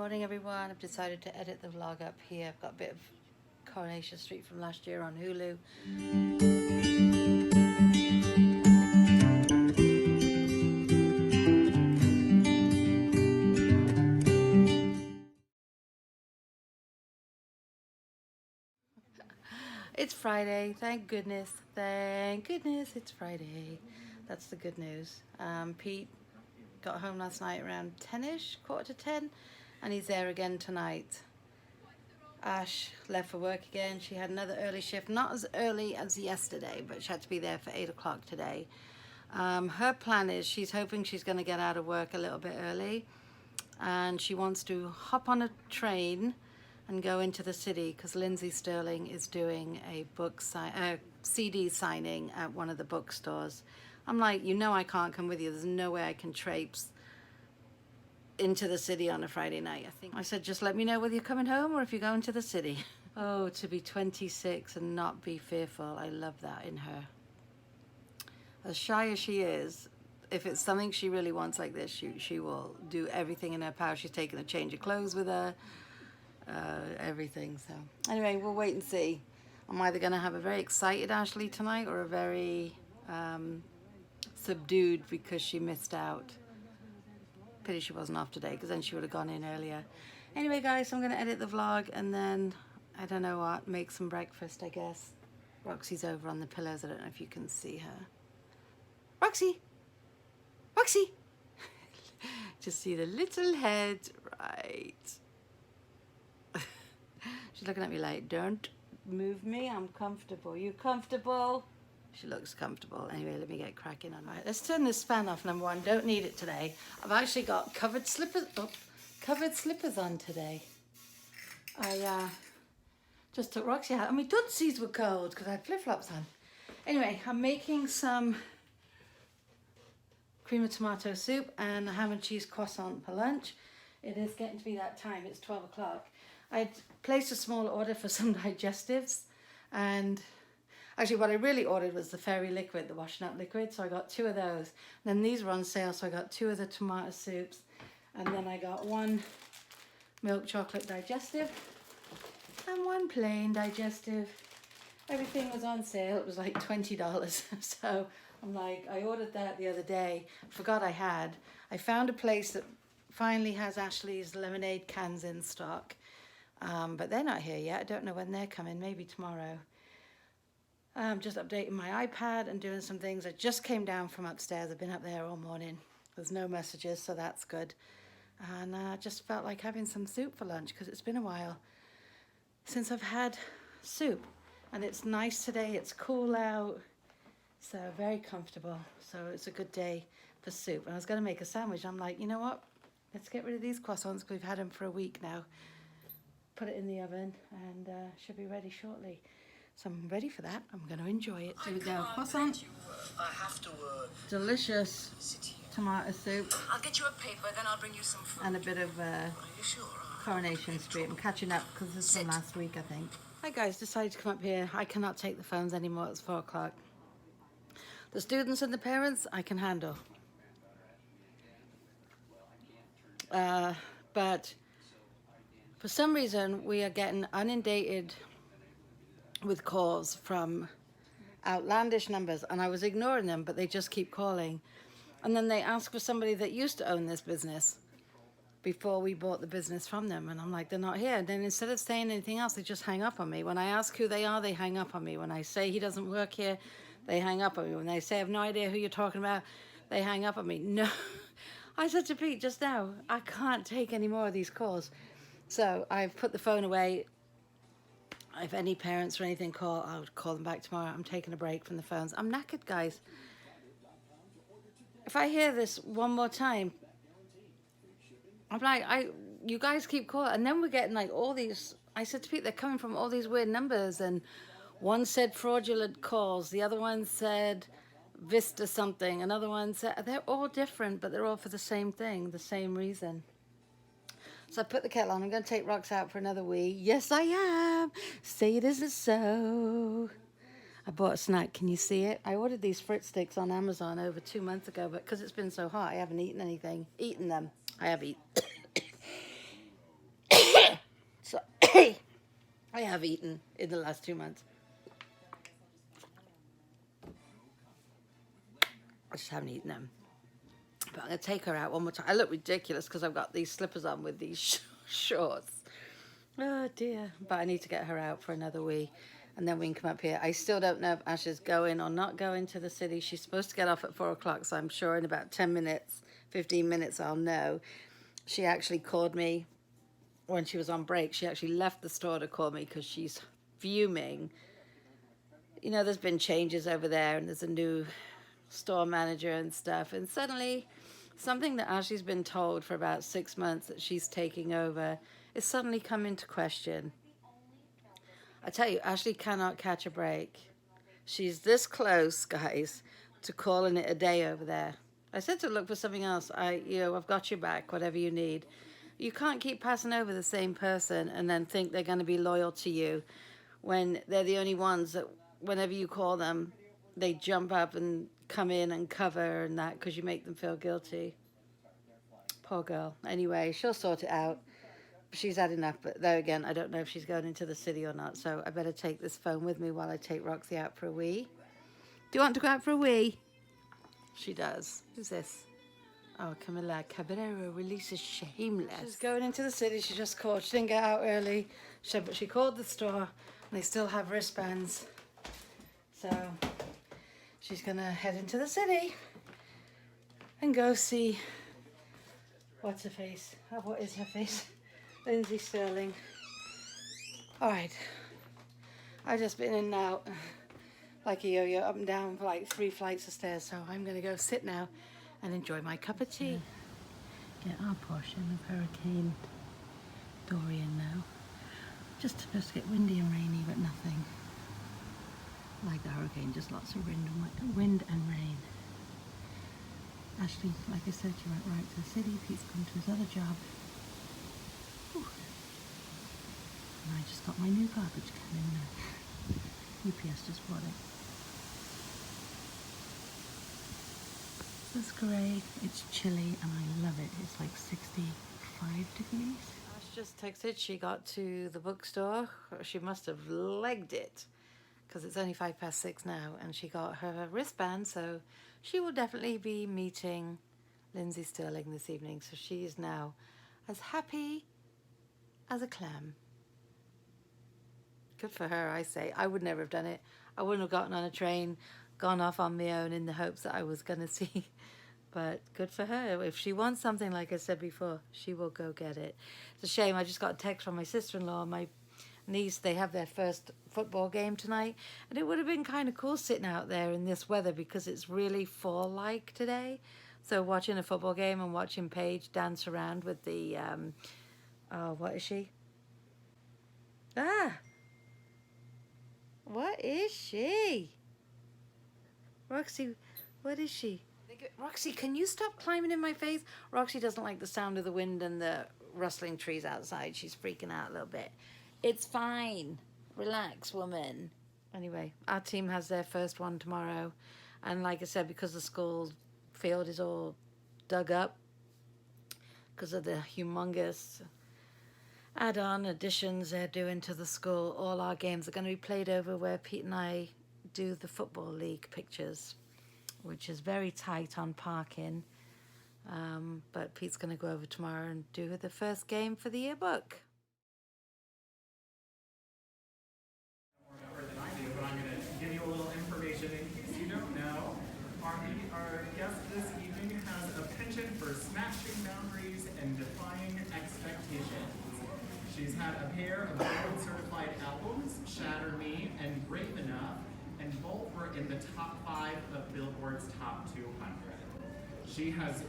morning everyone. I've decided to edit the vlog up here. I've got a bit of Coronation Street from last year on Hulu. It's Friday, thank goodness it's Friday. That's the good news. Pete got home last night around 10ish, quarter to 10, and he's there again tonight. Ash left for work again. She had another early shift, not as early as yesterday, but she had to be there for 8 o'clock today. Her plan is she's hoping she's going to get out of work a little bit early, and she wants to hop on a train and go into the city because Lindsay Sterling is doing a CD signing at one of the bookstores. I'm like, you know I can't come with you. There's no way I can traipse into the city on a Friday night. I said, just let me know whether you're coming home or if you're going to the city. Oh, to be 26 and not be fearful. I love that in her. As shy as she is, if it's something she really wants like this, she will do everything in her power. She's taking a change of clothes with her, everything. So anyway, we'll wait and see. I'm either going to have a very excited Ashley tonight or a very subdued because she missed out. Pity she wasn't off today, because then she would have gone in earlier. Anyway guys, I'm going to edit the vlog and then, I don't know what, make some breakfast I guess. Roxy's over on the pillows. I don't know if you can see her. Roxy! Roxy! Just see the little head, right. She's looking at me like, don't move me, I'm comfortable. You comfortable? She looks comfortable. Anyway, let me get cracking on. Right, let's turn this fan off, number one. Don't need it today. I've actually got covered slippers on today. I just took Roxy out. And my tootsies were cold because I had flip-flops on. Anyway, I'm making some cream of tomato soup and a ham and cheese croissant for lunch. It is getting to be that time. It's 12 o'clock. I'd placed a small order for some digestives, and actually what I really ordered was the fairy liquid, the washing up liquid, so I got 2 of those. And then these were on sale, so I got 2 of the tomato soups, and then I got 1 milk chocolate digestive and 1 plain digestive. Everything was on sale. It was like $20. So I'm like, I ordered that the other day, forgot I had. I found a place that finally has Ashley's lemonade cans in stock, but they're not here yet. I don't know when they're coming, maybe tomorrow. I'm just updating my iPad and doing some things. I just came down from upstairs. I've been up there all morning. There's no messages, so that's good. And I just felt like having some soup for lunch because it's been a while since I've had soup. And it's nice today. It's cool out, so very comfortable. So it's a good day for soup. And I was going to make a sandwich. I'm like, you know what? Let's get rid of these croissants because we've had them for a week now. Put it in the oven and should be ready shortly. So I'm ready for that. I'm going to enjoy it. Here we go. Croissant. Delicious tomato soup. I'll get you a paper, then I'll bring you some food. And a bit of Coronation Street. I'm catching up because this is from last week, I think. Hi guys, decided to come up here. I cannot take the phones anymore. It's 4 o'clock. The students and the parents, I can handle. But for some reason, we are getting inundated with calls from outlandish numbers, and I was ignoring them, but they just keep calling. And then they ask for somebody that used to own this business before we bought the business from them, and I'm like, they're not here. And then instead of saying anything else, they just hang up on me. When I ask who they are, they hang up on me. When I say he doesn't work here, they hang up on me. When they say I have no idea who you're talking about, they hang up on me. No, I said to Pete just now, I can't take any more of these calls. So I've put the phone away. If any parents or anything call, I'll call them back tomorrow. I'm taking a break from the phones. I'm knackered, guys. If I hear this one more time, I'm like, you guys keep calling. And then we're getting like all these, I said to Pete, they're coming from all these weird numbers. And one said fraudulent calls. The other one said Vista something. Another one said, they're all different, but they're all for the same thing, the same reason. So I put the kettle on. I'm going to take Rox out for another wee. Yes, I am. Say it isn't so. I bought a snack. Can you see it? I ordered these Fritz sticks on Amazon over 2 months ago, but because it's been so hot, I haven't eaten them. I have eaten. I have eaten in the last 2 months. I just haven't eaten them. But I'm going to take her out one more time. I look ridiculous because I've got these slippers on with these shorts. Oh dear. But I need to get her out for another wee. And then we can come up here. I still don't know if Ash is going or not going to the city. She's supposed to get off at 4 o'clock. So I'm sure in about 10 minutes, 15 minutes, I'll know. She actually called me when she was on break. She actually left the store to call me because she's fuming. You know, there's been changes over there and there's a new store manager and stuff. And suddenly, something that Ashley's been told for about 6 months that she's taking over is suddenly come into question. I tell you, Ashley cannot catch a break. She's this close, guys, to calling it a day over there. I said to look for something else. I've got your back, whatever you need. You can't keep passing over the same person and then think they're going to be loyal to you when they're the only ones that whenever you call them, they jump up and come in and cover and that because you make them feel guilty. Poor girl. Anyway, she'll sort it out. She's had enough, but there again, I don't know if she's going into the city or not, so I better take this phone with me while I take Roxy out for a wee. Do you want to go out for a wee? She does. Who's this? Oh, Camila Cabrera releases Shameless. She's going into the city. She just called. She didn't get out early, but she called the store, and they still have wristbands. So she's going to head into the city and go see, what's her face? Oh, what is her face? Lindsay Sterling. All right. I've just been in and out like a yo-yo, up and down for like 3 flights of stairs. So I'm going to go sit now and enjoy my cup of tea. Get our portion of Hurricane Dorian now. Just supposed to get windy and rainy, but nothing like the hurricane. Just lots of wind and rain. Ashley, like I said, she went right to the city. Pete's gone to his other job. Whew. And I just got my new garbage can in there. UPS just brought it. It's grey, it's chilly, and I love it. It's like 65 degrees. Ash just texted she got to the bookstore. She must have legged it because it's only 6:05 now, and she got her wristband, so she will definitely be meeting Lindsay Sterling this evening. So she is now as happy as a clam. Good for her, I say. I would never have done it. I wouldn't have gotten on a train, gone off on my own in the hopes that I was going to see. But good for her. If she wants something, like I said before, she will go get it. It's a shame. I just got a text from my sister-in-law and my niece. They have their first football game tonight. And it would have been kind of cool sitting out there in this weather because it's really fall-like today. So watching a football game and watching Paige dance around with the, what is she? What is she? Roxy, what is she? Roxy, can you stop climbing in my face? Roxy doesn't like the sound of the wind and the rustling trees outside. She's freaking out a little bit. It's fine. Relax, woman. Anyway, our team has their first one tomorrow. And like I said, because the school field is all dug up because of the humongous add-on additions they're doing to the school, all our games are going to be played over where Pete and I do the Football League pictures, which is very tight on parking. But Pete's going to go over tomorrow and do the first game for the yearbook. More than I do, but I'm going to give you a little information in case you don't know. Our guest this evening has a penchant for smashing boundaries and defying expectations. She's had a pair of gold certified albums, Shatter Me and Brave Enough, and both were in the top 5 of Billboard's Top 200. She has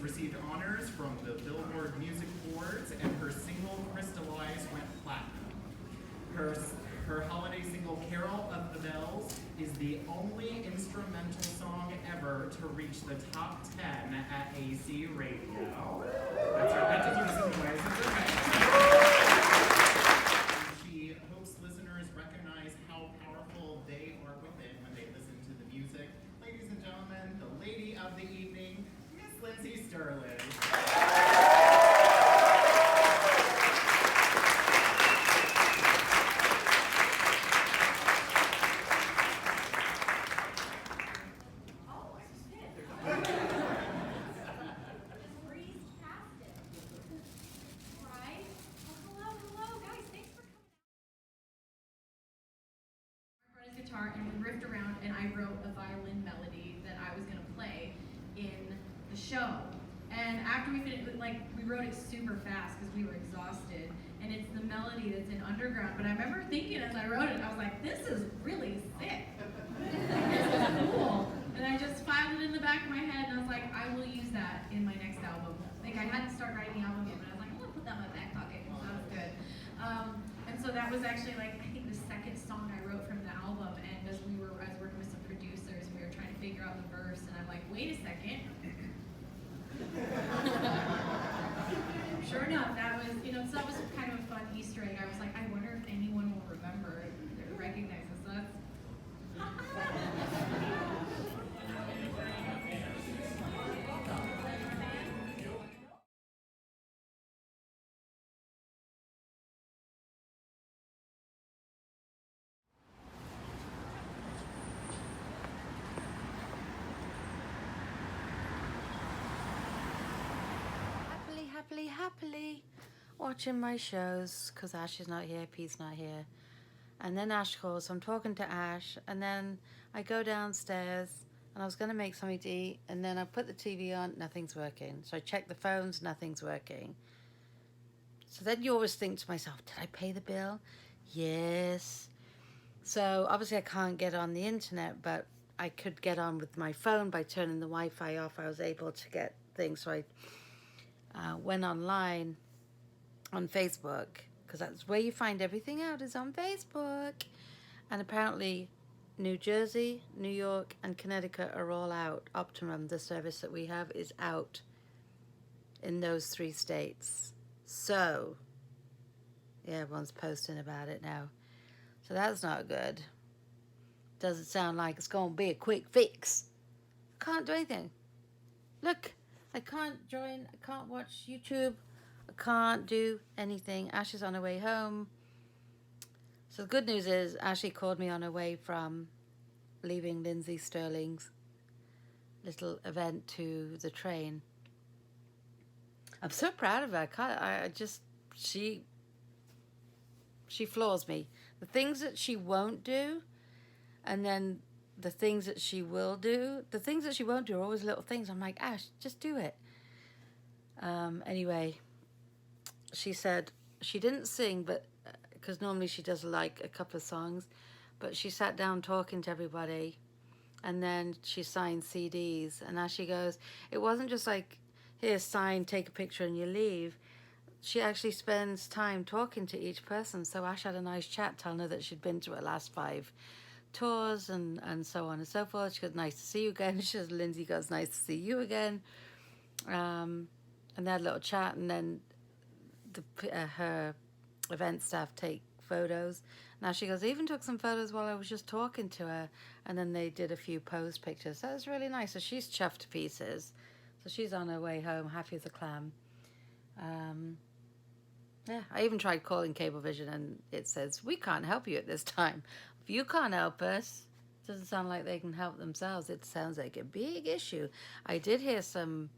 received honors from the Billboard Music Awards, and her single Crystallize went platinum. Her holiday single Carol of the Bells is the only instrumental song ever to reach the top 10 at AC Radio. That's a reason why it's okay. She hopes listeners recognize how powerful they are within when they listen to the music. Ladies and gentlemen, the lady of the evening, Miss Lindsay Sterling. fast because we were exhausted. And it's the melody that's in Underground. But I remember thinking as I wrote it, I was like, this is really sick. This is cool. And I just filed it in the back of my head, and I was like, I will use that in my next album. Like, I hadn't started writing the album yet, but I was like, I'm gonna put that in my back pocket. That was good. And so that was actually like, I think the second song I wrote from the album. And as I was working with some producers, we were trying to figure out the verse, and I'm like, wait a second. Sure enough, that was, so that was kind of a fun Easter egg. I was like, I wonder if anyone will remember or recognize this. So that's happily watching my shows because Ash is not here, Pete's not here. And then Ash calls, so I'm talking to Ash, and then I go downstairs and I was going to make something to eat, and then I put the TV on, nothing's working. So I check the phones, nothing's working. So then you always think to myself, did I pay the bill? Yes. So obviously I can't get on the internet, but I could get on with my phone by turning the Wi-Fi off. I was able to get things, so I went online on Facebook, because that's where you find everything out, is on Facebook. And apparently New Jersey, New York, and Connecticut are all out. Optimum, the service that we have, is out in those 3 states. So yeah, everyone's posting about it now. So that's not good. Doesn't sound like it's going to be a quick fix. I can't do anything. Look, I can't join, I can't watch YouTube, I can't do anything. Ash is on her way home. So the good news is Ashley called me on her way from leaving Lindsay Sterling's little event to the train. I'm so proud of her. She floors me. The things that she won't do, and then the things that she will do. The things that she won't do are always little things. I'm like, Ash, just do it. Anyway, she said she didn't sing, but because normally she does like a couple of songs, but she sat down talking to everybody, and then she signed CDs. And as she goes, it wasn't just like, here, sign, take a picture, and you leave. She actually spends time talking to each person. So Ash had a nice chat, telling her that she'd been to her last 5 tours and so on and so forth. She goes, nice to see you again. She goes, Lindsay goes, nice to see you again. And they had a little chat, and then her event staff take photos. Now she goes, I even took some photos while I was just talking to her, and then they did a few pose pictures. So it was really nice. So she's chuffed to pieces. So she's on her way home, happy as a clam. Yeah, I even tried calling Cablevision, and it says, we can't help you at this time. If you can't help us, it doesn't sound like they can help themselves. It sounds like a big issue. I did hear some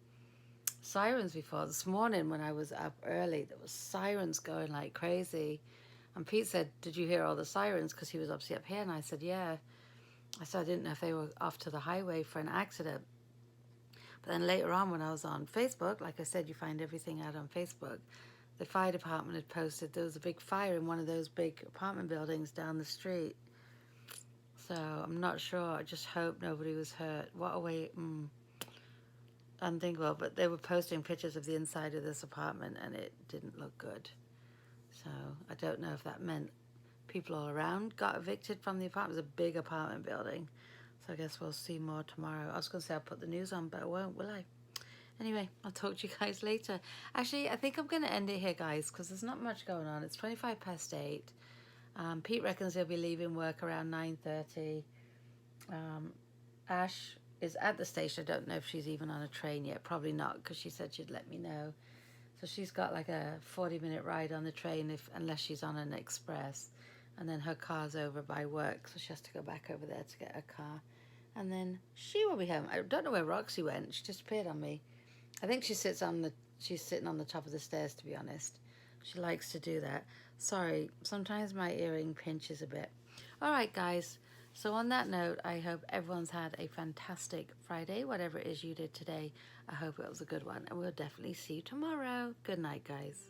sirens before. This morning when I was up early, there was sirens going like crazy. And Pete said, did you hear all the sirens? Because he was obviously up here. And I said, yeah. I said, I didn't know if they were off to the highway for an accident. But then later on, when I was on Facebook, like I said, you find everything out on Facebook. The fire department had posted there was a big fire in one of those big apartment buildings down the street. So I'm not sure. I just hope nobody was hurt. What a way. Unthinkable. But they were posting pictures of the inside of this apartment, and it didn't look good. So I don't know if that meant people all around got evicted from the apartment. It was a big apartment building. So I guess we'll see more tomorrow. I was going to say I'll put the news on, but I won't, will I? Anyway, I'll talk to you guys later. Actually, I think I'm going to end it here, guys, because there's not much going on. It's 8:25. Pete reckons he'll be leaving work around 9:30. Ash is at the station. I don't know if she's even on a train yet. Probably not, because she said she'd let me know. So she's got like a 40-minute ride on the train, unless she's on an express. And then her car's over by work, so she has to go back over there to get her car. And then she will be home. I don't know where Roxy went. She disappeared on me. I think she's sitting on the top of the stairs, to be honest. She likes to do that. Sorry, sometimes my earring pinches a bit. All right, guys. So on that note, I hope everyone's had a fantastic Friday, whatever it is you did today. I hope it was a good one, and we'll definitely see you tomorrow. Good night, guys.